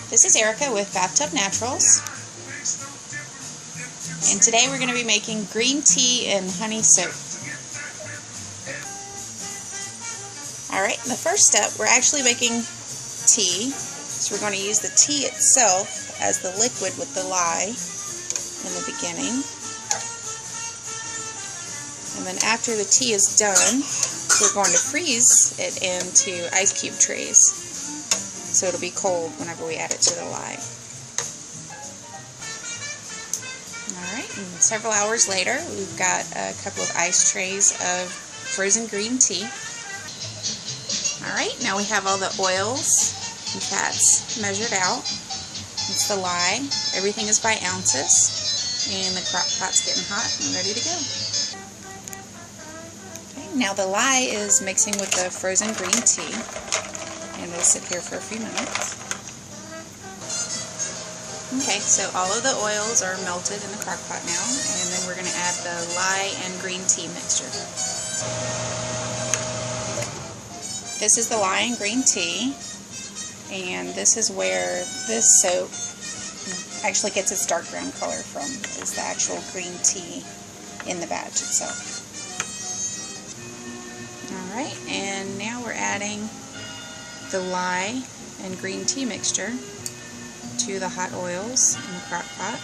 This is Erica with Bathtub Naturals, and today we're going to be making green tea and honey soap. Alright, the first step, we're actually making tea, so we're going to use the tea itself as the liquid with the lye in the beginning. And then after the tea is done, we're going to freeze it into ice cube trays, so it'll be cold whenever we add it to the lye. Alright, and several hours later, we've got a couple of ice trays of frozen green tea. Alright, now we have all the oils and fats measured out. It's the lye. Everything is by ounces. And the crock pot's getting hot and ready to go. Okay, now the lye is mixing with the frozen green tea. And it'll sit here for a few minutes. Okay, so all of the oils are melted in the crock pot now, and then we're going to add the lye and green tea mixture. This is the lye and green tea, and this is where this soap actually gets its dark brown color from, is the actual green tea in the batch itself. Alright, and now we're adding the lye and green tea mixture to the hot oils in the crock pot,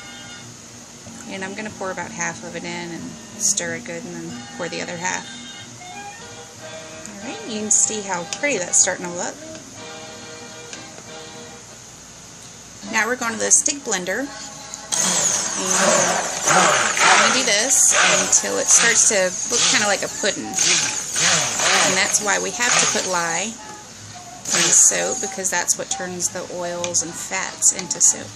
and I'm going to pour about half of it in and stir it good and then pour the other half. Alright, you can see how pretty that's starting to look. Now we're going to the stick blender, and I'm going to do this until it starts to look kind of like a pudding, and that's why we have to put lye in the soap, because that's what turns the oils and fats into soap.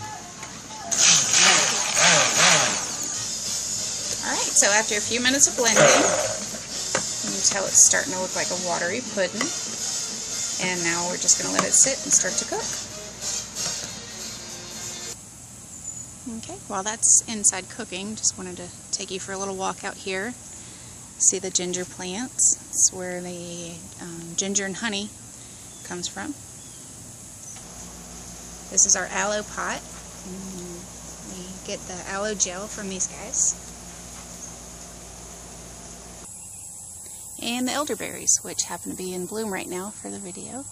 Alright, so after a few minutes of blending, you can tell it's starting to look like a watery pudding, and now we're just going to let it sit and start to cook. Okay, while that's inside cooking, just wanted to take you for a little walk out here. See the ginger plants. It's where the ginger and honey comes from. This is our aloe pot. We get the aloe gel from these guys. And the elderberries, which happen to be in bloom right now for the video.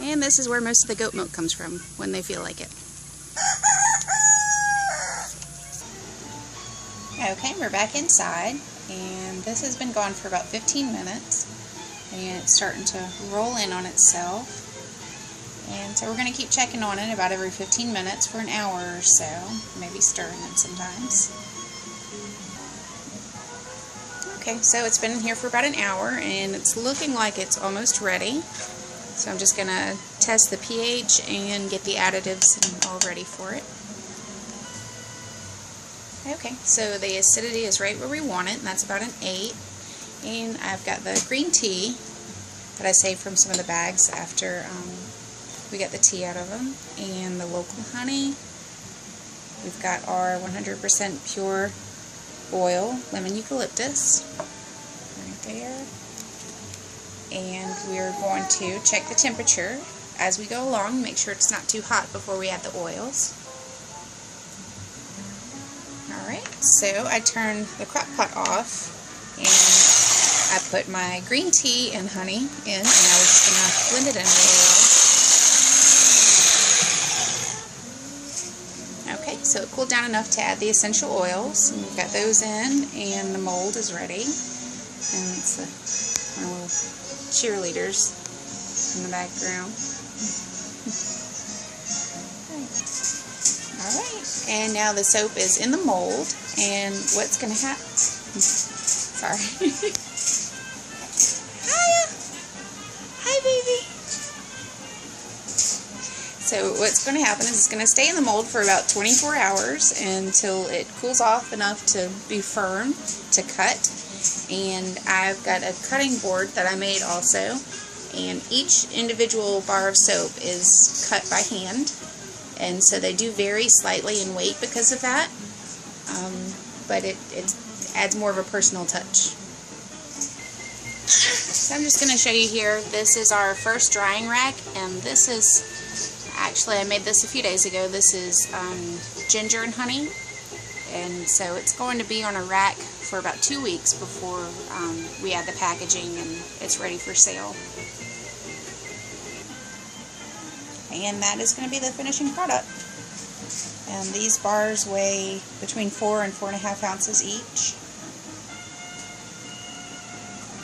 And this is where most of the goat milk comes from when they feel like it. Okay, we're back inside, and this has been gone for about 15 minutes, and it's starting to roll in on itself. And so we're going to keep checking on it about every 15 minutes for an hour or so, maybe stirring it sometimes. Okay, so it's been in here for about an hour, and it's looking like it's almost ready. So I'm just going to test the pH and get the additives all ready for it. Okay, so the acidity is right where we want it, and that's about an 8. And I've got the green tea that I saved from some of the bags after we got the tea out of them, and the local honey. We've got our 100% pure oil, lemon eucalyptus, right there. And we're going to check the temperature as we go along, make sure it's not too hot before we add the oils. Alright, so I turned the crock pot off, and I put my green tea and honey in, and now we're just going to blend it in really well. Okay, so it cooled down enough to add the essential oils, and we've got those in, and the mold is ready. And it's the little cheerleaders in the background. Alright, and now the soap is in the mold, and what's going to happen... Sorry. Hiya! Hi, baby! So what's going to happen is it's going to stay in the mold for about 24 hours until it cools off enough to be firm to cut. And I've got a cutting board that I made also, and each individual bar of soap is cut by hand, and so they do vary slightly in weight because of that, but it adds more of a personal touch. So I'm just going to show you here, this is our first drying rack, and this is, actually I made this a few days ago. This is ginger and honey, and so it's going to be on a rack for about 2 weeks before we add the packaging and it's ready for sale. And that is going to be the finishing product. And these bars weigh between 4 and 4.5 ounces each.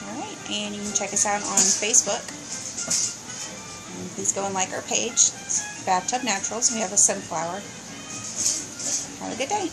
Alright, and you can check us out on Facebook. And please go and like our page. It's Bathtub Naturals. We have a sunflower. Have a good day.